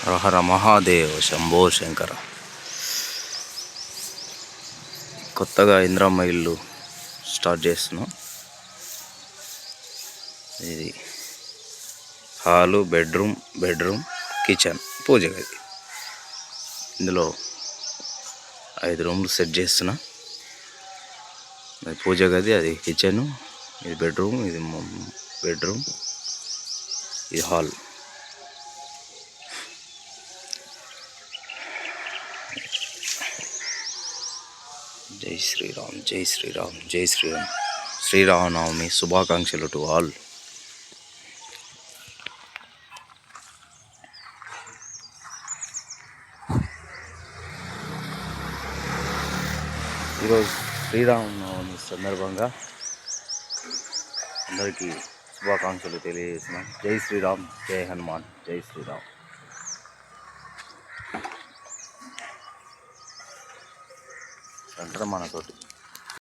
హరహర మహాదేవ్ శంభో శంకర. కొత్తగా ఇందిరమ్మ ఇల్లు స్టార్ట్ చేస్తున్నాం. ఇది హాలు, బెడ్రూమ్, కిచెన్, పూజ గది. ఇందులో 5 రూమ్లు సెట్ చేస్తున్నా. పూజ గది, అది కిచెను, ఇది బెడ్రూమ్, ఇది హాల్. జై శ్రీరామ్, జై శ్రీరామ్, జై శ్రీరామ్. శ్రీరామనవమి శుభాకాంక్షలు టు ఆల్. ఈరోజు శ్రీరామనవమి సందర్భంగా అందరికీ శుభాకాంక్షలు తెలియజేస్తున్నాం. జై శ్రీరామ్, జై హనుమాన్, జై శ్రీరామ్. అంటారు మనతోటి.